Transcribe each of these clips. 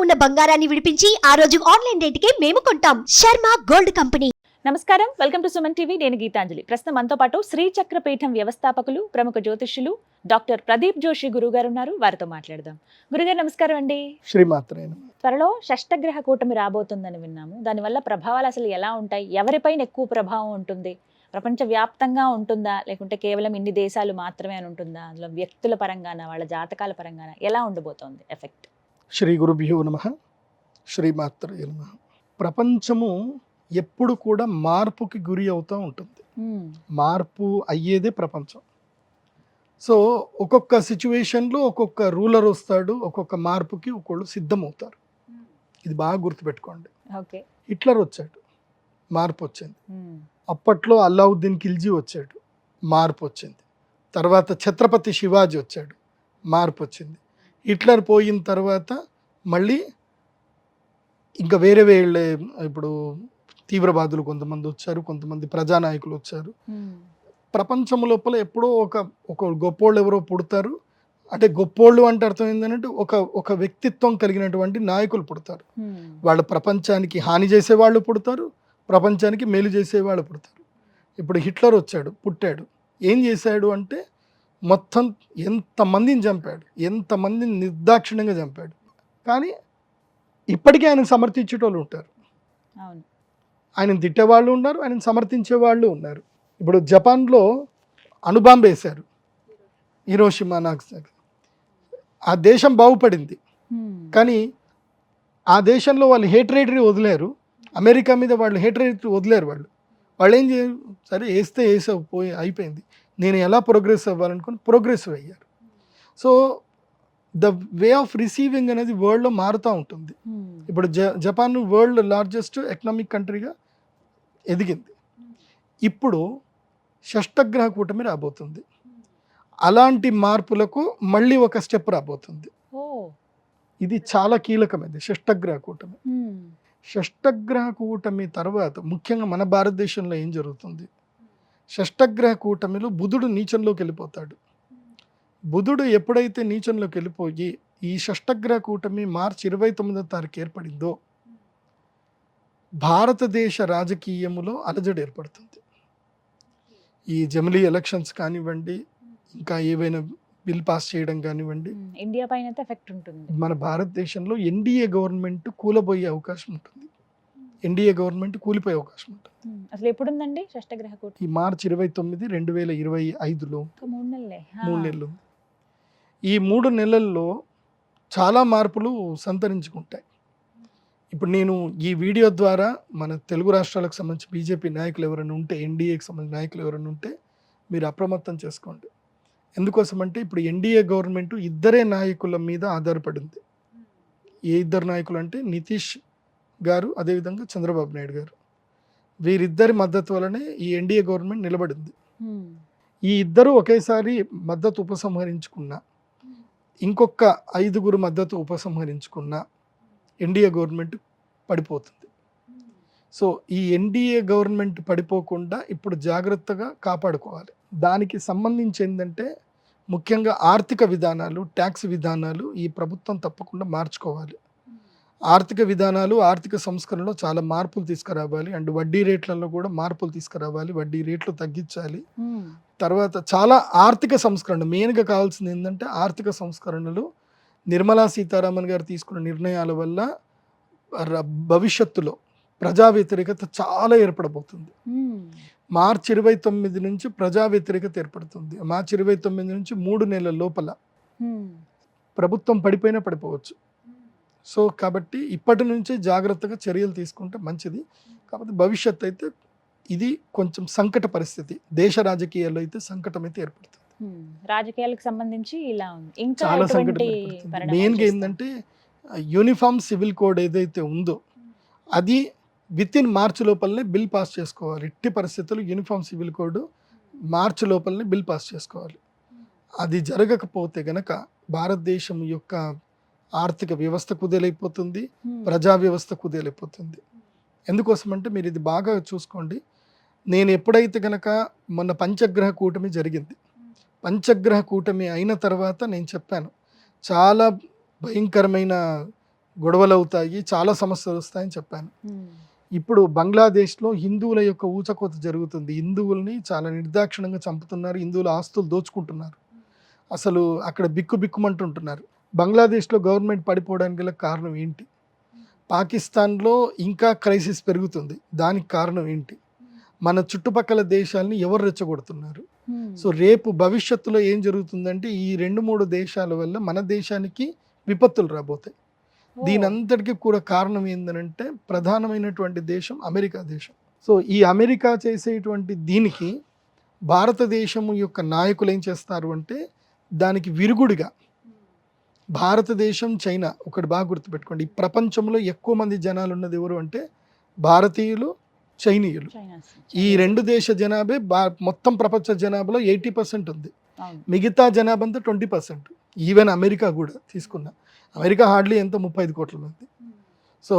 ఉన్న బంగారాన్ని విడిపించి ఆ రోజు ఆన్లైన్ రేటుకే మేము కొంటాం. Sharma gold company. నమస్కారం, వెల్కమ్ టు సుమన్ టీవీ. నేను గీతాంజలి. ప్రస్తుతం మనతో పాటు శ్రీచక్ర పీఠం వ్యవస్థాపకులు, ప్రముఖ జ్యోతిష్యులు డాక్టర్ ప్రదీప్ జోషి గురుగారు ఉన్నారు. వారితో మాట్లాడదాం. గురుగారు నమస్కారం అండి. శ్రీమాత్రే. త్వరలో షష్టగ్రహ కూటమి రాబోతుందని విన్నాము. దానివల్ల ప్రభావాలు అసలు ఎలా ఉంటాయి? ఎవరిపైన ఎక్కువ ప్రభావం ఉంటుంది? ప్రపంచ వ్యాప్తంగా ఉంటుందా, లేకుంటే కేవలం ఇన్ని దేశాలు మాత్రమే అని ఉంటుందా? అందులో వ్యక్తుల పరంగాన, వాళ్ళ జాతకాల పరంగాన ఎలా ఉండబోతోంది ఎఫెక్ట్? శ్రీ గురుభ్యో నమః. శ్రీమాత్రే నమః. ప్రపంచము ఎప్పుడు కూడా మార్పుకి గురి అవుతూ ఉంటుంది. మార్పు అయ్యేదే ప్రపంచం. సో ఒక్కొక్క సిచ్యువేషన్లో ఒక్కొక్క రూలర్ వస్తాడు, ఒక్కొక్క మార్పుకి ఒకళ్ళు సిద్ధమవుతారు. ఇది బాగా గుర్తుపెట్టుకోండి. ఓకే. హిట్లర్ వచ్చాడు, మార్పు వచ్చింది. అప్పట్లో అల్లావుద్దీన్ ఖిల్జీ వచ్చాడు, మార్పు వచ్చింది. తర్వాత ఛత్రపతి శివాజీ వచ్చాడు, మార్పు వచ్చింది. హిట్లర్ పోయిన తర్వాత మళ్ళీ ఇంకా వేరే వేళ్ళే, ఇప్పుడు తీవ్రవాదులు కొంతమంది వచ్చారు, కొంతమంది ప్రజానాయకులు వచ్చారు. ప్రపంచం లోపల ఎప్పుడో ఒక గొప్పోళ్ళు ఎవరో పుడతారు. అంటే గొప్పోళ్ళు అంటే అర్థం ఏంటంటే ఒక వ్యక్తిత్వం కలిగినటువంటి నాయకులు పుడతారు. వాళ్ళు ప్రపంచానికి హాని చేసేవాళ్ళు పుడతారు, ప్రపంచానికి మేలు చేసేవాళ్ళు పుడతారు. ఇప్పుడు హిట్లర్ వచ్చాడు, పుట్టాడు. ఏం చేశాడు అంటే మొత్తం ఎంతమందిని చంపాడు, ఎంతమందిని నిర్దాక్షిణ్యంగా చంపాడు. కానీ ఇప్పటికీ ఆయనకు సమర్థించేటోళ్ళు ఉంటారు, ఆయనను తిట్టేవాళ్ళు ఉన్నారు, ఆయనను సమర్థించే వాళ్ళు ఉన్నారు. ఇప్పుడు జపాన్లో అణుబాంబు వేశారు, హిరోషిమా నాగసాకి. ఆ దేశం బాగుపడింది, కానీ ఆ దేశంలో వాళ్ళు హేట్రేటరీ వదిలేరు. అమెరికా మీద వాళ్ళు హేట్రేటరీ వదిలేరు. వాళ్ళు ఏం చేయరు, సరే వేస్తే వేసావు, పోయి అయిపోయింది, నేను ఎలా ప్రోగ్రెస్ అవ్వాలనుకుని ప్రోగ్రెసివ్ అయ్యారు. So the way of receiving అనేది వరల్డ్లో మారుతూ ఉంటుంది. ఇప్పుడు జపాన్ వరల్డ్ లార్జెస్ట్ ఎకనామిక్ కంట్రీగా ఎదిగింది. ఇప్పుడు షష్టగ్రహ కూటమి రాబోతుంది. అలాంటి మార్పులకు మళ్ళీ ఒక స్టెప్ రాబోతుంది. ఇది చాలా కీలకమైనది షష్టగ్రహ కూటమి. షష్టగ్రహ కూటమి తర్వాత ముఖ్యంగా మన భారతదేశంలో ఏం జరుగుతుంది, షష్టగ్రహ కూటమిలో బుధుడు నీచంలోకి వెళ్ళిపోతాడు. బుధుడు ఎప్పుడైతే నీచంలోకి వెళ్ళిపోయి ఈ షష్టగ్రహ కూటమి మార్చి 29వ తారీఖు ఏర్పడిందో భారతదేశ రాజకీయములో అలజడి ఏర్పడుతుంది. ఈ జమిలీ ఎలక్షన్స్ కానివ్వండి, ఇంకా ఏవైనా బిల్ పాస్ చేయడం కానివ్వండి, ఇండియా పైన ఎఫెక్ట్ ఉంటుంది. మన భారతదేశంలో ఎన్డీఏ గవర్నమెంట్ కూలబోయే అవకాశం ఉంటుంది, ఎన్డీఏ గవర్నమెంట్ కూలిపోయే అవకాశం ఉంటుంది. అసలు ఎప్పుడుందండి షష్టగ్రహ కూటమి? ఈ మార్చి 29, 2025లో 3 నెలలు. ఈ 3 నెలల్లో చాలా మార్పులు సంతరించుకుంటాయి. ఇప్పుడు నేను ఈ వీడియో ద్వారా మన తెలుగు రాష్ట్రాలకు సంబంధించి బీజేపీ నాయకులు ఎవరైనా ఉంటే, ఎన్డీఏకి సంబంధించిన నాయకులు ఎవరైనా ఉంటే మీరు అప్రమత్తం చేసుకోండి. ఎందుకోసమంటే ఇప్పుడు ఎన్డీఏ గవర్నమెంట్ ఇద్దరే నాయకుల మీద ఆధారపడింది. ఏ ఇద్దరు నాయకులు అంటే నితీష్ గారు, అదేవిధంగా చంద్రబాబు నాయుడు గారు. వీరిద్దరి మద్దతు వలనే ఈ ఎన్డీఏ గవర్నమెంట్ నిలబడింది. ఈ ఇద్దరు ఒకేసారి మద్దతు ఉపసంహరించుకున్న, ఇంకొక 5గురు మద్దతు ఉపసంహరించుకున్న ఎన్డీఏ గవర్నమెంట్ పడిపోతుంది. సో ఈ ఎన్డీఏ గవర్నమెంట్ పడిపోకుండా ఇప్పుడు జాగ్రత్తగా కాపాడుకోవాలి. దానికి సంబంధించి ఏంటంటే ముఖ్యంగా ఆర్థిక విధానాలు, ట్యాక్స్ విధానాలు ఈ ప్రభుత్వం తప్పకుండా మార్చుకోవాలి. ఆర్థిక విధానాలు, ఆర్థిక సంస్కరణలో చాలా మార్పులు తీసుకురావాలి. అండ్ వడ్డీ రేట్లలో కూడా మార్పులు తీసుకురావాలి, వడ్డీ రేట్లు తగ్గించాలి. తర్వాత చాలా ఆర్థిక సంస్కరణ, మెయిన్గా కావాల్సింది ఏంటంటే ఆర్థిక సంస్కరణలు. నిర్మలా సీతారామన్ గారు తీసుకున్న నిర్ణయాల వల్ల భవిష్యత్తులో ప్రజా వ్యతిరేకత చాలా ఏర్పడబోతుంది. మార్చి 29 నుంచి ప్రజా వ్యతిరేకత ఏర్పడుతుంది. మార్చి 29 నుంచి 3 నెలల లోపల ప్రభుత్వం పడిపోయినా పడిపోవచ్చు. సో కాబట్టి ఇప్పటి నుంచే జాగ్రత్తగా చర్యలు తీసుకుంటే మంచిది. కాబట్టి భవిష్యత్తు అయితే ఇది కొంచెం సంకట పరిస్థితి, దేశ రాజకీయాల్లో అయితే సంకటం అయితే ఏర్పడుతుంది. రాజకీయాలకు సంబంధించి ఇలా ఉంది. ఇంకా చాలా సంకటం ఏర్పడుతుంది. మెయిన్గా ఏంటంటే యూనిఫామ్ సివిల్ కోడ్ ఏదైతే ఉందో అది వితిన్ మార్చి లోపలనే బిల్ పాస్ చేసుకోవాలి. ఎట్టి పరిస్థితుల్లో యూనిఫామ్ సివిల్ కోడ్ మార్చి లోపలనే బిల్ పాస్ చేసుకోవాలి. అది జరగకపోతే గనక భారతదేశం యొక్క ఆర్థిక వ్యవస్థ కుదేలైపోతుంది, ప్రజా వ్యవస్థ కుదేలైపోతుంది. ఎందుకోసమంటే మీరు ఇది బాగా చూసుకోండి. నేను ఎప్పుడైతే గనక మొన్న పంచగ్రహ కూటమి జరిగింది, పంచగ్రహ కూటమి అయిన తర్వాత నేను చెప్పాను చాలా భయంకరమైన గొడవలు అవుతాయి, చాలా సమస్యలు వస్తాయని చెప్పాను. ఇప్పుడు బంగ్లాదేశ్లో హిందువుల యొక్క ఊచకోత జరుగుతుంది. హిందువుల్ని చాలా నిర్దాక్షిణంగా చంపుతున్నారు, హిందువుల ఆస్తులు దోచుకుంటున్నారు. అసలు అక్కడ బిక్కుమంటుంటున్నారు. బంగ్లాదేశ్లో గవర్నమెంట్ పడిపోవడానికి గల కారణం ఏంటి? పాకిస్తాన్లో ఇంకా క్రైసిస్ పెరుగుతుంది, దానికి కారణం ఏంటి? మన చుట్టుపక్కల దేశాలని ఎవరు రెచ్చగొడుతున్నారు? సో రేపు భవిష్యత్తులో ఏం జరుగుతుందంటే ఈ 2-3 దేశాల వల్ల మన దేశానికి విపత్తులు రాబోతాయి. దీని అంతటికీ కూడా కారణం ఏంటంటే ప్రధానమైనటువంటి దేశం అమెరికా దేశం. సో ఈ అమెరికా చేసేటువంటి దీనికి భారతదేశం యొక్క నాయకులు ఏం చేస్తారు అంటే దానికి విరుగుడిగా భారతదేశం, చైనా, ఒకటి బాగా గుర్తుపెట్టుకోండి, ఈ ప్రపంచంలో ఎక్కువ మంది జనాలు ఉన్నది ఎవరు అంటే భారతీయులు, చైనీయులు. ఈ 2 దేశ జనాభా మొత్తం ప్రపంచ జనాభాలో 80% ఉంది. మిగతా జనాభా అంతా 20%. ఈవెన్ అమెరికా కూడా తీసుకున్నా, అమెరికా హార్డ్లీ ఎంత 35 కోట్ల మంది. సో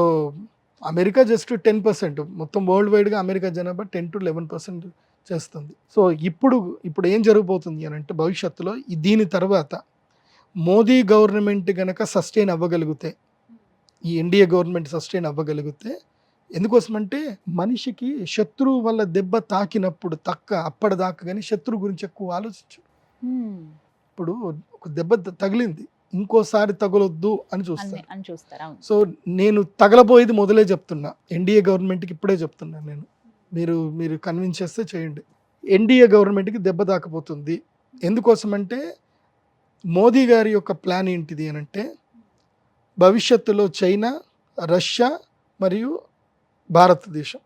అమెరికా జస్ట్ 10%, మొత్తం వరల్డ్ వైడ్గా అమెరికా జనాభా 10 to 11% చేస్తుంది. సో ఇప్పుడు ఏం జరగబోతుంది అని అంటే భవిష్యత్తులో దీని తర్వాత మోదీ గవర్నమెంట్ గనక సస్టైన్ అవ్వగలిగితే, ఈ ఎన్డీఏ గవర్నమెంట్ సస్టైన్ అవ్వగలిగితే, ఎందుకోసమంటే మనిషికి శత్రువు వల్ల దెబ్బ తాకినప్పుడు అప్పటిదాకా కానీ శత్రువు గురించి ఎక్కువ ఆలోచించు. ఇప్పుడు ఒక దెబ్బ తగిలింది, ఇంకోసారి తగలొద్దు అని చూస్తారు. సో నేను తగలబోయేది మొదలే చెప్తున్నా, ఎన్డీఏ గవర్నమెంట్కి ఇప్పుడే చెప్తున్నా నేను, మీరు కన్విన్స్ చేస్తే చేయండి. ఎన్డీఏ గవర్నమెంట్కి దెబ్బ తాకపోతుంది. ఎందుకోసమంటే మోదీ గారి యొక్క ప్లాన్ ఏంటిది అని అంటే భవిష్యత్తులో చైనా, రష్యా మరియు భారతదేశం.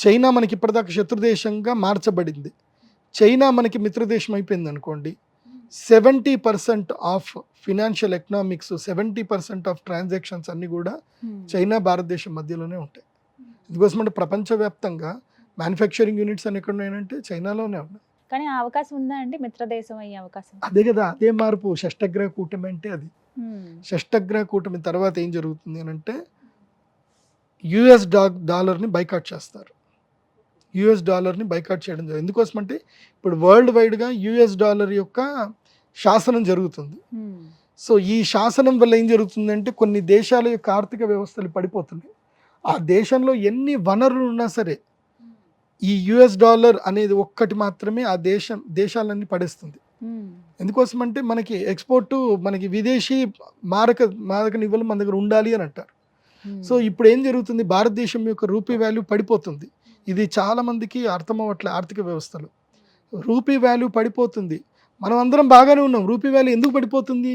చైనా మనకి ఇప్పటిదాకా శత్రుదేశంగా మార్చబడింది, చైనా మనకి మిత్రదేశం అయిపోయింది అనుకోండి. 70% of financial economics, 70% of transactions అన్నీ కూడా చైనా భారతదేశం మధ్యలోనే ఉంటాయి. ఎందుకోసమంటే ప్రపంచవ్యాప్తంగా మ్యానుఫ్యాక్చరింగ్ యూనిట్స్ అని ఎక్కడ ఉన్నాయంటే చైనాలోనే ఉన్నాయి. కానీ ఆ అవకాశం ఉందా అండి, మిత్రదేశం అయ్యే అవకాశం? అదే కదా, అదే మార్పు. షష్టగ్రహ కూటమి అంటే అది. షష్టగ్రహ కూటమి తర్వాత ఏం జరుగుతుంది అని అంటే యుఎస్ డాలర్ని బైకాట్ చేస్తారు. యుఎస్ డాలర్ని బైకాట్ చేయడం జరుగుతుంది. ఎందుకోసమంటే ఇప్పుడు వరల్డ్ వైడ్గా యుఎస్ డాలర్ యొక్క శాసనం జరుగుతుంది. సో ఈ శాసనం వల్ల ఏం జరుగుతుందంటే కొన్ని దేశాల యొక్క ఆర్థిక వ్యవస్థలు పడిపోతున్నాయి. ఆ దేశంలో ఎన్ని వనరులు ఉన్నా సరే ఈ యుఎస్ డాలర్ అనేది ఒక్కటి మాత్రమే ఆ దేశాలన్నీ పడేస్తుంది. ఎందుకోసమంటే మనకి ఎక్స్పోర్టు, మనకి విదేశీ మారక నిల్వలు మన దగ్గర ఉండాలి అని అంటారు. సో ఇప్పుడు ఏం జరుగుతుంది, భారతదేశం యొక్క రూపీ వాల్యూ పడిపోతుంది. ఇది చాలా మందికి అర్థం అవ్వట్లే. ఆర్థిక వ్యవస్థలో రూపీ వాల్యూ పడిపోతుంది. మనం అందరం బాగానే ఉన్నాం, రూపీ వాల్యూ ఎందుకు పడిపోతుంది?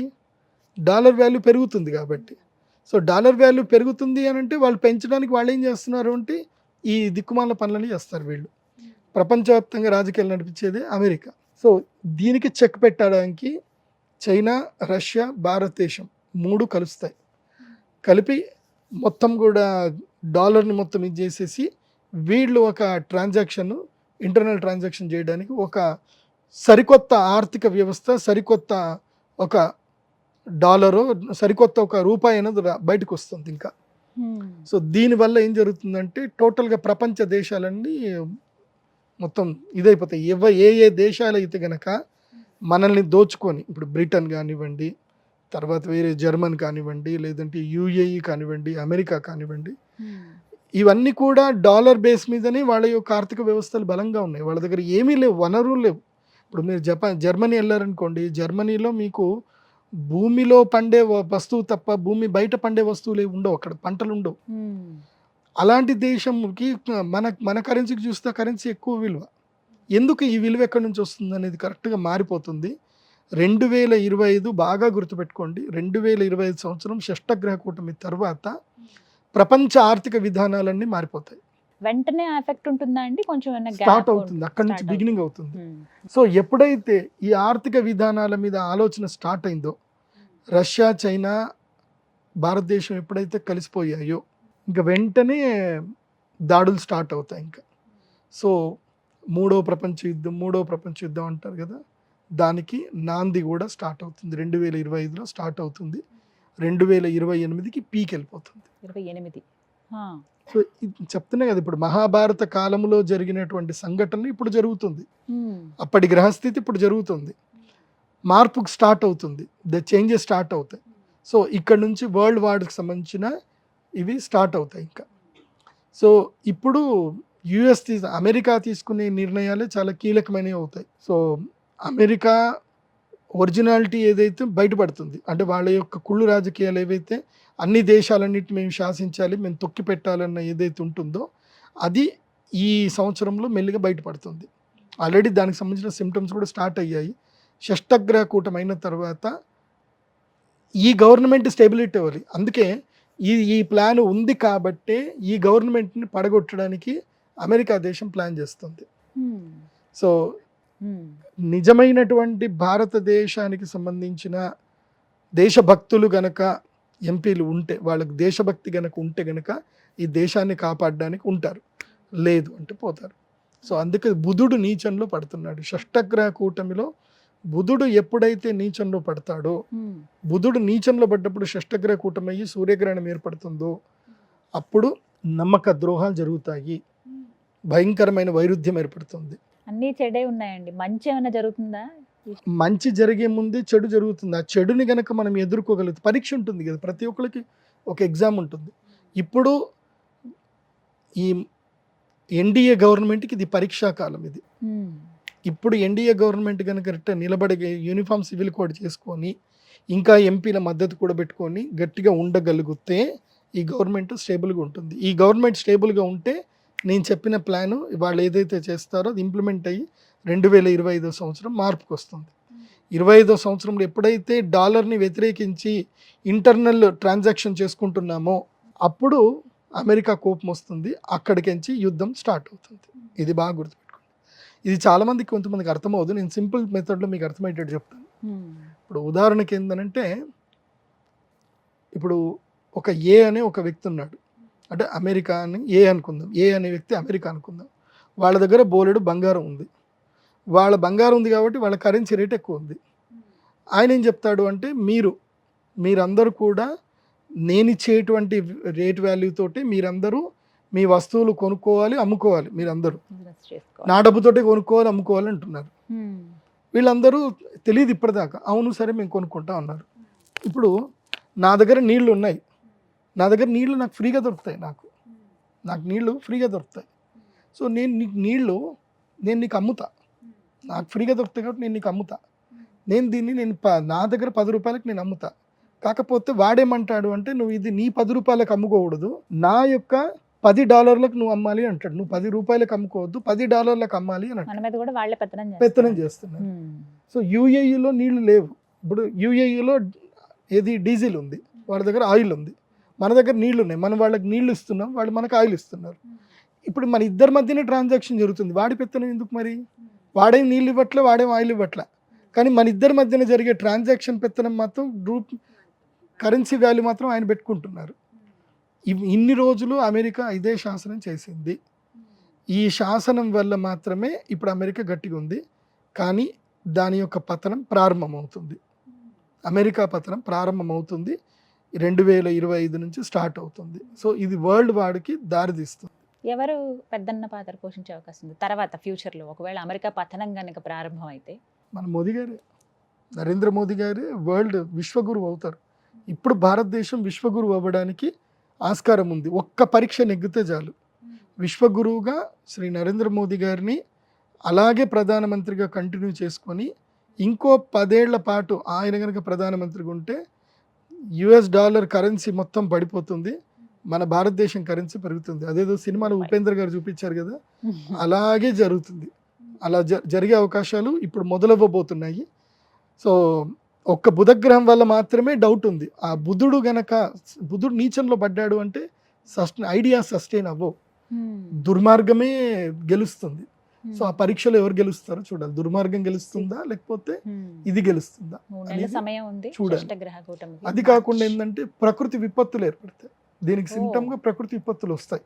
డాలర్ వాల్యూ పెరుగుతుంది కాబట్టి. సో డాలర్ వాల్యూ పెరుగుతుంది అని అంటే వాళ్ళు పెంచడానికి వాళ్ళు ఏం చేస్తున్నారు అంటే ఈ దిక్కుమాల పనులని చేస్తారు వీళ్ళు. ప్రపంచవ్యాప్తంగా రాజకీయాలు నడిపించేది అమెరికా. సో దీనికి చెక్ పెట్టడానికి చైనా, రష్యా, భారతదేశం 3 కలుస్తాయి. కలిపి మొత్తం కూడా డాలర్ని మొత్తం ఇది చేసేసి వీళ్ళు ఒక ఇంటర్నల్ ట్రాన్సాక్షన్ చేయడానికి ఒక సరికొత్త ఆర్థిక వ్యవస్థ, సరికొత్త ఒక డాలరు, సరికొత్త ఒక రూపాయి అనేది బయటకు వస్తుంది ఇంకా. సో దీనివల్ల ఏం జరుగుతుందంటే టోటల్గా ప్రపంచ దేశాలన్నీ మొత్తం ఇదైపోతాయి. ఏ దేశాలు అయితే గనక మనల్ని దోచుకొని, ఇప్పుడు బ్రిటన్ కానివ్వండి, తర్వాత వేరే జర్మన్ కానివ్వండి, లేదంటే యుఏఈ కానివ్వండి, అమెరికా కానివ్వండి, ఇవన్నీ కూడా డాలర్ బేస్ మీదనే వాళ్ళ యొక్క ఆర్థిక వ్యవస్థలు బలంగా ఉన్నాయి. వాళ్ళ దగ్గర ఏమీ లేవు, వనరులు లేవు. ఇప్పుడు మీరు జర్మనీ వెళ్ళారనుకోండి, జర్మనీలో మీకు భూమిలో పండే వస్తువు తప్ప భూమి బయట పండే వస్తువులు ఉండవు, అక్కడ పంటలు ఉండవు. అలాంటి దేశంకి మన కరెన్సీకి చూస్తే కరెన్సీ ఎక్కువ విలువ. ఎందుకు ఈ విలువ ఎక్కడి నుంచి వస్తుంది అనేది కరెక్ట్గా మారిపోతుంది. 2025 బాగా గుర్తుపెట్టుకోండి, 2025 సంవత్సరం షష్టగ్రహ కూటమి తర్వాత ప్రపంచ ఆర్థిక విధానాలన్నీ మారిపోతాయి. వెంటనే ఎఫెక్ట్ ఉంటుందా అండి? కొంచెం స్టార్ట్ అవుతుంది, అక్కడి నుంచి బిగినింగ్ అవుతుంది. సో ఎప్పుడైతే ఈ ఆర్థిక విధానాల మీద ఆలోచన స్టార్ట్ అయిందో, రష్యా, చైనా, భారతదేశం ఎప్పుడైతే కలిసిపోయాయో ఇంకా వెంటనే దాడులు స్టార్ట్ అవుతాయి ఇంకా. సో మూడో ప్రపంచ యుద్ధం అంటారు కదా, దానికి నాంది కూడా స్టార్ట్ అవుతుంది. 2025లో స్టార్ట్ అవుతుంది, 2028కి పీక్ వెళ్ళిపోతుంది. 28. సో చెప్తున్నా కదా, ఇప్పుడు మహాభారత కాలంలో జరిగినటువంటి సంఘటన ఇప్పుడు జరుగుతుంది, అప్పటి గ్రహస్థితి ఇప్పుడు జరుగుతుంది, మార్పుకు స్టార్ట్ అవుతుంది, చేంజెస్ స్టార్ట్ అవుతాయి. సో ఇక్కడ నుంచి వరల్డ్ వార్కి సంబంధించిన ఇవి స్టార్ట్ అవుతాయి ఇంకా. సో ఇప్పుడు అమెరికా తీసుకునే నిర్ణయాలే చాలా కీలకమైనవి అవుతాయి. సో అమెరికా ఒరిజినాలిటీ ఏదైతే బయటపడుతుంది, అంటే వాళ్ళ యొక్క కుళ్ళు రాజకీయాలు ఏవైతే అన్ని దేశాలన్నిటి మేము శాసించాలి, మేము తొక్కి పెట్టాలన్న ఏదైతే ఉంటుందో అది ఈ సంవత్సరంలో మెల్లిగా బయటపడుతుంది. ఆల్రెడీ దానికి సంబంధించిన సిమ్టమ్స్ కూడా స్టార్ట్ అయ్యాయి. షష్టగ్రహ కూటమి అయిన తర్వాత ఈ గవర్నమెంట్ స్టెబిలిటీ అవ్వాలి. అందుకే ఈ ప్లాన్ ఉంది కాబట్టే ఈ గవర్నమెంట్ని పడగొట్టడానికి అమెరికా దేశం ప్లాన్ చేస్తుంది. సో నిజమైనటువంటి భారతదేశానికి సంబంధించిన దేశభక్తులు గనక ఎంపీలు ఉంటే, వాళ్ళకి దేశభక్తి గనక ఉంటే గనక ఈ దేశాన్ని కాపాడడానికి ఉంటారు, లేదు అంటే పోతారు. సో అందుకే బుధుడు నీచంలో పడుతున్నాడు. షష్టగ్రహ కూటమిలో బుధుడు ఎప్పుడైతే నీచంలో పడతాడో, బుధుడు నీచంలో పడ్డప్పుడు షష్టగ్రహ కూటమి అయ్యి సూర్యగ్రహణం ఏర్పడుతుందో అప్పుడు నమ్మక ద్రోహాలు జరుగుతాయి, భయంకరమైన వైరుధ్యం ఏర్పడుతుంది. అన్నీ చెడే ఉన్నాయండి, మంచి ఏమైనా జరుగుతుందా? మంచి జరిగే ముందే చెడు జరుగుతుంది. ఆ చెడుని గనక మనం ఎదుర్కోగలుగుతాం. పరీక్ష ఉంటుంది కదా, ప్రతి ఒక్కరికి ఒక ఎగ్జామ్ ఉంటుంది. ఇప్పుడు ఈ ఎన్డీఏ గవర్నమెంట్కి ఇది పరీక్షా కాలం. ఇది ఇప్పుడు ఎన్డీఏ గవర్నమెంట్ కనుక నిలబడి యూనిఫామ్ సివిల్ కోడ్ చేసుకొని ఇంకా ఎంపీల మద్దతు కూడా పెట్టుకొని గట్టిగా ఉండగలిగితే ఈ గవర్నమెంట్ స్టేబుల్గా ఉంటుంది. ఈ గవర్నమెంట్ స్టేబుల్గా ఉంటే నేను చెప్పిన ప్లాను వాళ్ళు ఏదైతే చేస్తారో అది ఇంప్లిమెంట్ అయ్యి 2025 సంవత్సరం మార్పుకి వస్తుంది. 25వ సంవత్సరంలో ఎప్పుడైతే డాలర్ని వ్యతిరేకించి ఇంటర్నల్ ట్రాన్సాక్షన్ చేసుకుంటున్నామో అప్పుడు అమెరికా కోపం వస్తుంది, అక్కడికించి యుద్ధం స్టార్ట్ అవుతుంది. ఇది బాగా గుర్తుపెట్టుకోండి. ఇది చాలామందికి కొంతమందికి అర్థమవుతుంది. నేను సింపుల్ మెథడ్లో మీకు అర్థమయ్యేటట్టు చెప్తాను. ఇప్పుడు ఉదాహరణకి ఏంటంటే, ఇప్పుడు ఒక ఏ అనే ఒక వ్యక్తి ఉన్నాడు, అంటే అమెరికా అని ఏ అనుకుందాం, ఏ అనే వ్యక్తి అమెరికా అనుకుందాం. వాళ్ళ దగ్గర బోలెడు బంగారం ఉంది. వాళ్ళ బంగారం ఉంది కాబట్టి వాళ్ళ కరెన్సీ రేట్ ఎక్కువ ఉంది. ఆయన ఏం చెప్తాడు అంటే, మీరందరూ కూడా నేను ఇచ్చేటువంటి రేట్ వాల్యూ తోటి మీరందరూ మీ వస్తువులు కొనుక్కోవాలి, అమ్ముకోవాలి. మీరందరూ నా డబ్బుతోటి కొనుక్కోవాలి, అమ్ముకోవాలి అంటున్నారు. వీళ్ళందరూ తెలియదు ఇప్పటిదాకా. అవును సరే మేము కొనుక్కుంటాం అన్నారు. ఇప్పుడు నా దగ్గర నీళ్లు ఉన్నాయి, నా దగ్గర నీళ్లు నాకు ఫ్రీగా దొరుకుతాయి, నాకు నీళ్లు ఫ్రీగా దొరుకుతాయి. సో నేను నీకు అమ్ముతా, నాకు ఫ్రీగా దొరుకుతాయి కాబట్టి నేను నీకు అమ్ముతా. నా దగ్గర 10 రూపాయలకి నేను అమ్ముతా. కాకపోతే వాడేమంటాడు అంటే, నువ్వు ఇది నీ 10 రూపాయలకు అమ్ముకోకూడదు, నా యొక్క $10 నువ్వు అమ్మాలి అంటాడు. నువ్వు 10 రూపాయలకు అమ్ముకోవద్దు, $10 అమ్మాలి అని పెత్తనం చేస్తున్నారు. సో యూఏఈలో నీళ్లు లేవు. ఇప్పుడు యూఏఈలో ఏది డీజిల్ ఉంది, వాళ్ళ దగ్గర ఆయిల్ ఉంది, మన దగ్గర నీళ్లు ఉన్నాయి. మనం వాళ్ళకి నీళ్లు ఇస్తున్నాం, వాళ్ళు మనకు ఆయిల్ ఇస్తున్నారు. ఇప్పుడు మన ఇద్దరి మధ్యనే ట్రాన్సాక్షన్ జరుగుతుంది. వాడి పెత్తనం ఎందుకు మరి? వాడేం నీళ్ళు ఇవ్వట్లే, వాడేం ఆయిల్ ఇవ్వట్లే. కానీ మన ఇద్దరి మధ్యన జరిగే ట్రాన్సాక్షన్ పెత్తనం మాత్రం కరెన్సీ వాల్యూ మాత్రం ఆయన పెట్టుకుంటున్నారు. ఇన్ని రోజులు అమెరికా ఇదే శాసనం చేసింది. ఈ శాసనం వల్ల మాత్రమే ఇప్పుడు అమెరికా గట్టిగా ఉంది. కానీ దాని యొక్క పతనం ప్రారంభమవుతుంది. అమెరికా పతనం ప్రారంభమవుతుంది 2025 నుంచి స్టార్ట్ అవుతుంది. సో ఇది వరల్డ్ వార్కి దారితీస్తుంది. ఎవరు పెద్దన్న పాత్ర పోషించే అవకాశం ఉంది తర్వాత ఫ్యూచర్లో, ఒకవేళ అమెరికా పతనం కనుక ప్రారంభం అయితే? మన మోదీ గారే, నరేంద్ర మోదీ గారే వరల్డ్ విశ్వగురువు అవుతారు. ఇప్పుడు భారతదేశం విశ్వగురువు అవ్వడానికి ఆస్కారం ఉంది. ఒక్క పరీక్ష నెగ్గితే చాలు. విశ్వగురువుగా శ్రీ నరేంద్ర మోదీ గారిని అలాగే ప్రధానమంత్రిగా కంటిన్యూ చేసుకొని ఇంకో 10 ఏళ్ల పాటు ఆయన కనుక ప్రధానమంత్రిగా ఉంటే $, కరెన్సీ మొత్తం పడిపోతుంది, మన భారతదేశం కరెన్సీ పెరుగుతుంది. అదేదో సినిమాలో ఉపేంద్ర గారు చూపించారు కదా, అలాగే జరుగుతుంది. అలా జరిగే అవకాశాలు ఇప్పుడు మొదలవ్వబోతున్నాయి. సో ఒక్క బుధగ్రహం వల్ల మాత్రమే డౌట్ ఉంది. ఆ బుధుడు నీచంలో పడ్డాడు అంటే ఐడియా సస్టైన్ అవ్వవు, దుర్మార్గమే గెలుస్తుంది. సో ఆ పరీక్షలో ఎవరు గెలుస్తారో చూడాలి. దుర్మార్గం గెలుస్తుందా లేకపోతే ఇది గెలుస్తుందా చూడాలి. అది కాకుండా ఏంటంటే ప్రకృతి విపత్తులు ఏర్పడతాయి. దీనికి సింటమ్గా ప్రకృతి విపత్తులు వస్తాయి.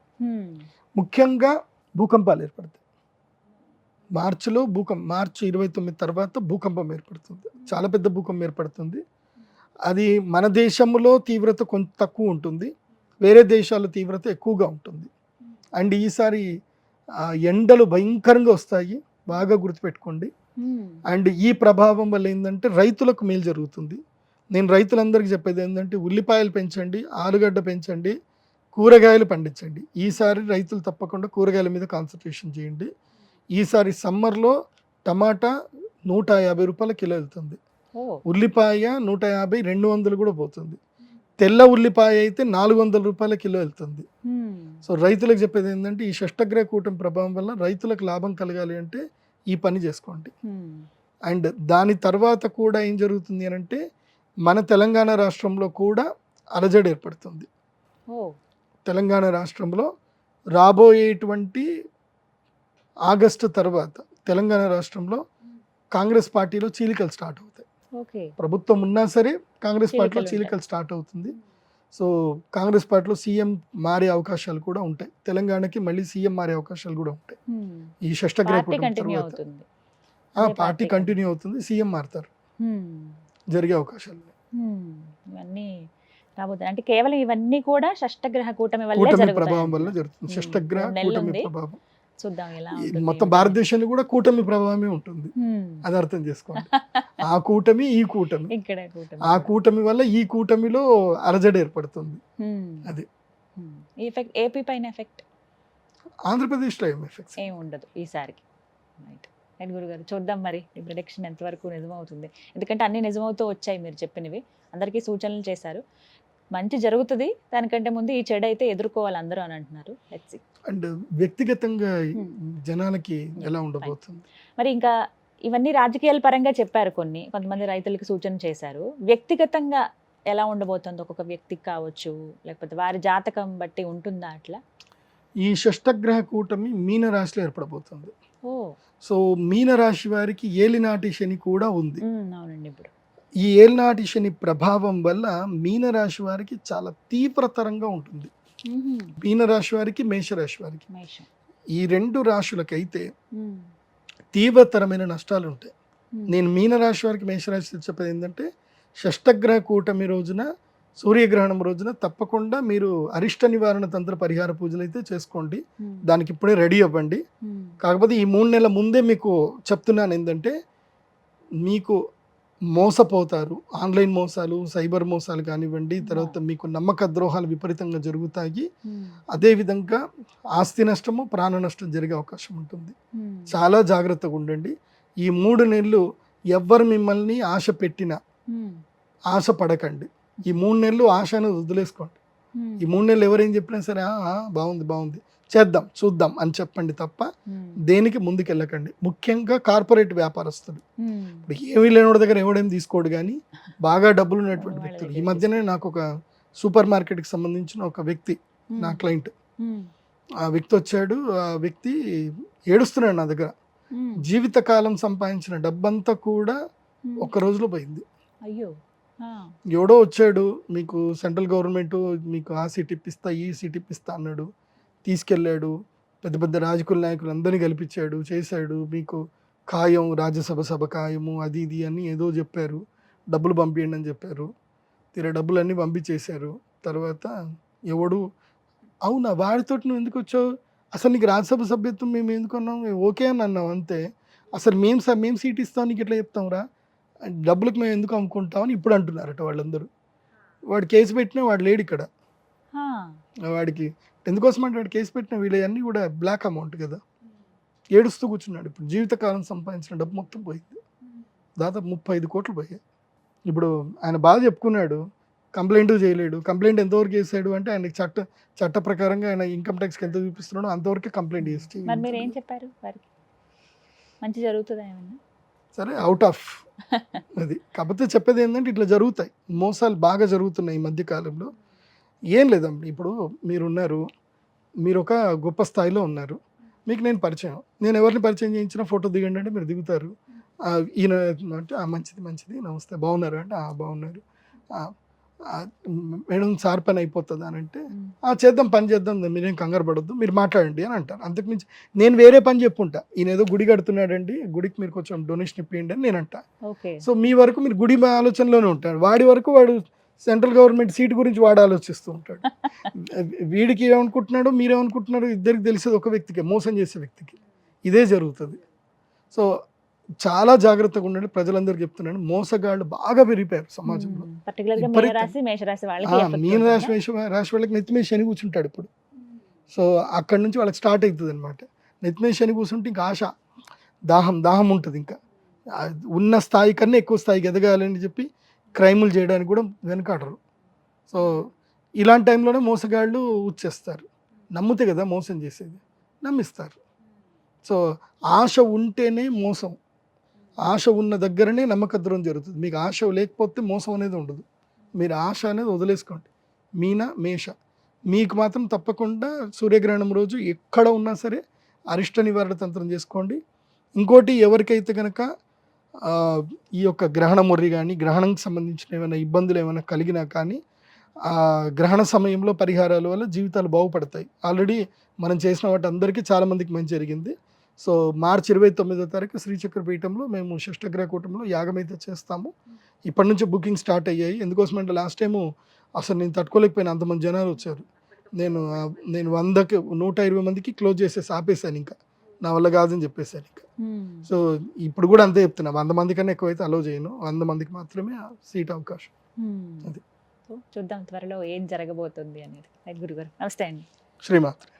ముఖ్యంగా భూకంపాలు ఏర్పడతాయి. మార్చి 29 తర్వాత భూకంపం ఏర్పడుతుంది. చాలా పెద్ద భూకంపం ఏర్పడుతుంది. అది మన దేశంలో తీవ్రత కొంచెం తక్కువ ఉంటుంది, వేరే దేశాల తీవ్రత ఎక్కువగా ఉంటుంది. అండ్ ఈసారి ఎండలు భయంకరంగా వస్తాయి, బాగా గుర్తుపెట్టుకోండి. అండ్ ఈ ప్రభావం వల్ల ఏంటంటే రైతులకు మేలు జరుగుతుంది. నేను రైతులందరికీ చెప్పేది ఏంటంటే ఉల్లిపాయలు పెంచండి, ఆలుగడ్డ పెంచండి, కూరగాయలు పండించండి. ఈసారి రైతులు తప్పకుండా కూరగాయల మీద కాన్సన్ట్రేషన్ చేయండి. ఈసారి సమ్మర్లో టమాటా 150 రూపాయల కిలో వెళ్తుంది, ఓ ఉల్లిపాయ 150, 200 కూడా పోతుంది. తెల్ల ఉల్లిపాయ అయితే 400 రూపాయల కిలో వెళ్తుంది. సో రైతులకు చెప్పేది ఏంటంటే ఈ షష్టగ్రహ కూటమి ప్రభావం వల్ల రైతులకు లాభం కలగాలి అంటే ఈ పని చేసుకోండి. అండ్ దాని తర్వాత కూడా ఏం జరుగుతుంది అని అంటే మన తెలంగాణ రాష్ట్రంలో కూడా అలజడి ఏర్పడుతుంది. ఓ తెలంగాణ రాష్ట్రంలో రాబోయేటువంటి ఆగస్టు తర్వాత తెలంగాణ రాష్ట్రంలో కాంగ్రెస్ పార్టీలో చీలికలు స్టార్ట్ అవుతాయి. ఓకే ప్రభుత్వం ఉన్నా సరే కాంగ్రెస్ పార్టీలో చీలికలు చీలికలు స్టార్ట్ అవుతుంది. సో కాంగ్రెస్ పార్టీలో సీఎం మారే అవకాశాలు కూడా ఉంటాయి. తెలంగాణకి మళ్ళీ సీఎం మారే అవకాశాలు కూడా ఉంటాయి ఈ షష్టగ్రహ పార్టీ కూటమి కంటిన్యూ తర్వాత. అవుతుంది. పార్టీ పార్టీ కంటిన్యూ అవుతుంది, సీఎం మారుతారు, జరిగే అవకాశాలు ఉన్నాయి. ఇవన్నీ రాబోతున్నాయి అంటే కేవలం ఇవన్నీ కూడా షష్టగ్రహ కూటమి వల్లే కూటమి జరుగుతాయి ప్రభావం వల్ల అంటున్నారు. జరుగుతుంది. షష్టగ్రహ 3 నెలలు కూటమి ఉంది. ప్రభావం చూద్దాం ఎలా ఈ ఉంటుంది మొత్తం ఏంటో. భారతదేశంలో కూడా కూటమి ప్రభావమే ఉంటుంది. అది అర్థం చేసుకోండి. ఆ కూటమి ఈ కూటమి, ఇక్కడ కూటమి ఆ కూటమి వల్ల ఈ కూటమిలో అలజడి ఏర్పడుతుంది. అది. ఈ ఎఫెక్ట్ ఏపీ పైన ఎఫెక్ట్ ఆంధ్రప్రదేశ్లో ఏం ఎఫెక్ట్స్ ఏమి ఉండదు ఈసారికి. రైట్ రైట్ గురుగారు, చూద్దాం మరి ఈ ప్రిడిక్షన్ ఎంతవరకు నిజమవుతుంది. ఎందుకంటే అన్ని నిజమవుతూ వచ్చాయి మీరు చెప్పినవి, అందరికీ సూచనలు చేశారు. మంచి జరుగుతుంది, దానికంటే ముందు ఈ చెడు అయితే ఎదుర్కోవాలి అందరూ అని అంటున్నారు. Let's see. అండ్ వ్యక్తిగతంగా జనాలకి ఎలా ఉండబోతుంది. మరి ఇంకా ఇవన్నీ రాజకీయాల పరంగా చెప్పారు, కొంతమంది రైతులకు సూచన చేశారు. వ్యక్తిగతంగా ఎలా ఉండబోతుంది ఒక్కొక్క వ్యక్తికి కావచ్చు, లేకపోతే వారి జాతకం బట్టి ఉంటుందా అట్లా? ఈ షష్టగ్రహ కూటమి మీన రాశిలో ఏర్పడబోతుంది. ఓ సో మీన రాశి వారికి ఏలినాటి శని కూడా ఉంది. అవునండి. ఇప్పుడు ఈ ఏలినాటి శని ప్రభావం వల్ల మీన రాశి వారికి చాలా తీవ్రతరంగా ఉంటుంది. మీన రాశి వారికి, మేషరాశి వారికి, మేషం. ఈ 2 రాశులకైతే తీవ్రతరమైన నష్టాలు ఉంటాయి. నేను మీన రాశి వారికి, మేషరాశి చెప్పేది ఏంటంటే షష్టగ్రహ కూటమి రోజున, సూర్యగ్రహణం రోజున తప్పకుండా మీరు అరిష్ట నివారణ తంత్ర పరిహార పూజలు అయితే చేసుకోండి. దానికి ఇప్పుడే రెడీ అవ్వండి. కాకపోతే ఈ 3 నెలల ముందే మీకు చెప్తున్నాను ఏంటంటే మీకు మోసపోతారు. ఆన్లైన్ మోసాలు, సైబర్ మోసాలు కానివ్వండి, తర్వాత మీకు నమ్మక ద్రోహాలు విపరీతంగా జరుగుతాయి. అదేవిధంగా ఆస్తి నష్టము, ప్రాణ నష్టం జరిగే అవకాశం ఉంటుంది. చాలా జాగ్రత్తగా ఉండండి. ఈ 3 నెలలు ఎవ్వరు మిమ్మల్ని ఆశ పెట్టినా ఆశ పడకండి. ఈ 3 నెలలు ఆశ అనేది వదిలేసుకోండి. ఈ 3 నెలలు ఎవరేం చెప్పినా సరే బాగుంది బాగుంది చేద్దాం చూద్దాం అని చెప్పండి తప్ప దేనికి ముందుకెళ్ళకండి. ముఖ్యంగా కార్పొరేట్ వ్యాపారస్తులు, ఇప్పుడు ఏమీ లేనివాడి దగ్గర ఎవడేం తీసుకోడు, కానీ బాగా డబ్బులు ఉన్నటువంటి వ్యక్తులు. ఈ మధ్యనే నాకు ఒక సూపర్ మార్కెట్కి సంబంధించిన ఒక వ్యక్తి, నా క్లయింట్, ఆ వ్యక్తి వచ్చాడు. ఆ వ్యక్తి ఏడుస్తున్నాడు నా దగ్గర. జీవితకాలం సంపాదించిన డబ్బంతా కూడా ఒక్క రోజులో పోయింది. అయ్యో. ఎవడో వచ్చాడు, మీకు సెంట్రల్ గవర్నమెంట్ మీకు ఆ సీట్ ఇప్పిస్తా, ఈ సీట్ ఇప్పిస్తా అన్నాడు. తీసుకెళ్ళాడు, పెద్ద పెద్ద రాజకీయ నాయకులు అందరినీ కల్పించాడు, చేశాడు. మీకు ఖాయం, రాజ్యసభ ఖాయము, అది ఇది అని ఏదో చెప్పారు. డబ్బులు పంపించండి అని చెప్పారు. తీరా డబ్బులన్నీ పంపించేశారు. తర్వాత ఎవడు అవునా వాడితో నువ్వు ఎందుకు వచ్చావు, అసలు నీకు రాజ్యసభ సభ్యత్వం మేము ఎందుకు అన్నాం, మేము ఓకే అని అన్నాం అంతే, అసలు మేము సీట్ ఇస్తాం నీకు ఎట్లా చెప్తాం రా, డబ్బులకు మేము ఎందుకు అమ్ముకుంటామని ఇప్పుడు అంటున్నారట వాళ్ళందరూ. వాడు కేసు పెట్టినా వాడు లేడు ఇక్కడ. వాడికి ఎందుకోసం అంటే వాడు కేసు పెట్టిన వీళ్ళన్నీ కూడా బ్లాక్ అమౌంట్ కదా, ఏడుస్తూ కూర్చున్నాడు. ఇప్పుడు జీవితకాలం సంపాదించిన డబ్బు మొత్తం పోయింది, దాదాపు 35 కోట్లు పోయాయి. ఇప్పుడు ఆయన బాగా చెప్పుకున్నాడు, కంప్లైంట్ చేయలేడు. కంప్లైంట్ ఎంతవరకు చేశాడు అంటే ఆయనకి చట్ట ప్రకారంగా ఆయన ఇన్కమ్ ట్యాక్స్కి ఎంత చూపిస్తున్నాడో అంతవరకే కంప్లైంట్ చేసి. మరి మీరు ఏం చెప్పారు వారికి? మంచి జరుగుతుందా ఏమన్నా? సరే అవుట్ ఆఫ్ అది. కాకపోతే చెప్పేది ఏంటంటే ఇట్లా జరుగుతాయి, మోసాలు బాగా జరుగుతున్నాయి ఈ మధ్యకాలంలో. ఏం లేదండి, ఇప్పుడు మీరున్నారు, మీరు ఒక గొప్ప స్థాయిలో ఉన్నారు, మీకు నేను పరిచయం, నేను ఎవరిని పరిచయం చేయించినా ఫోటో దిగండి అంటే మీరు దిగుతారు. ఈయన అంటే మంచిది నమస్తే బాగున్నారు అంటే బాగున్నారు, మేడం సార్ పని అయిపోతుందా అని అంటే చేద్దాం పని చేద్దాం మీరేం కంగారు పడొద్దు మీరు మాట్లాడండి అని అంటారు. అంతకుమించి నేను వేరే పని చెప్పుంటా, ఈయన ఏదో గుడి కడుతున్నాడండి, గుడికి మీరు కొంచెం డొనేషన్ ఇప్పియండి అని నేను అంటా. సో మీ వరకు మీరు గుడి ఆలోచనలోనే ఉంటాడు, వాడి వరకు వాడు సెంట్రల్ గవర్నమెంట్ సీట్ గురించి వాడు ఆలోచిస్తూ ఉంటాడు. వీడికి ఏమనుకుంటున్నాడో మీరేమనుకుంటున్నాడో ఇద్దరికి తెలిసేది ఒక వ్యక్తికి, మోసం చేసే వ్యక్తికి. ఇదే జరుగుతుంది. సో చాలా జాగ్రత్తగా ఉండండి. ప్రజలందరికీ చెప్తున్నాను, మోసగాళ్ళు బాగా పెరిగిపోయారు సమాజంలో. పర్టికులర్ గా విపరీతం. మీనరాశి మేషరాశి వాళ్ళకి మీన రాశి వాళ్ళకి నెత్తి మీద శని కూర్చుంటాడు ఇప్పుడు. సో అక్కడి నుంచి వాళ్ళకి స్టార్ట్ అవుతుంది అనమాట. నెత్తి మీద శని కూర్చుంటే ఇంకా ఆశ, దాహం ఉంటుంది. ఇంకా ఉన్న స్థాయి కన్నా ఎక్కువ స్థాయికి ఎదగాలని చెప్పి క్రైములు చేయడానికి కూడా వెనకాడరు. సో ఇలాంటి టైంలోనే మోసగాళ్ళు వచ్చేస్తారు. నమ్మితే కదా మోసం చేసేది, నమ్మిస్తారు. సో ఆశ ఉంటేనే మోసం, ఆశ ఉన్న దగ్గరనే నమ్మకద్రోహం జరుగుతుంది. మీకు ఆశ లేకపోతే మోసం అనేది ఉండదు. మీరు ఆశ అనేది వదిలేసుకోండి. మీన మేష మీకు మాత్రం తప్పకుండా సూర్యగ్రహణం రోజు ఎక్కడ ఉన్నా సరే అరిష్ట నివారణ తంత్రం చేసుకోండి. ఇంకోటి, ఎవరికైతే కనుక ఈ యొక్క గ్రహణ మొర్రి కానీ గ్రహణంకి సంబంధించిన ఏమైనా ఇబ్బందులు ఏమైనా కలిగినా కానీ గ్రహణ సమయంలో పరిహారాల వల్ల జీవితాలు బాగుపడతాయి. ఆల్రెడీ మనం చేసిన వాటి అందరికీ చాలామందికి మంచి జరిగింది. సో మార్చి 29వ తారీఖు శ్రీచక్ర పీఠంలో మేము షష్టగ్రహ కూటంలో యాగం అయితే చేస్తాము. ఇప్పటి నుంచి బుకింగ్ స్టార్ట్ అయ్యాయి. ఎందుకోసమంటే లాస్ట్ టైము అసలు నేను తట్టుకోలేకపోయినా, అంతమంది జనాలు వచ్చారు. నేను 100కి 120 మందికి క్లోజ్ చేసేసి ఆపేశాను. ఇంకా నా వల్ల కాదని చెప్పేశాను. ఇంకా సో ఇప్పుడు కూడా అంతే చెప్తున్నా, 100 మంది కన్నా ఎక్కువైతే అలో చేయను. 100 మందికి మాత్రమే సీట్ అవకాశం. అది చూద్దాం త్వరలో ఏం జరగబోతుంది అనేది. గురుగారు నమస్తే అండి. శ్రీమాత్రే.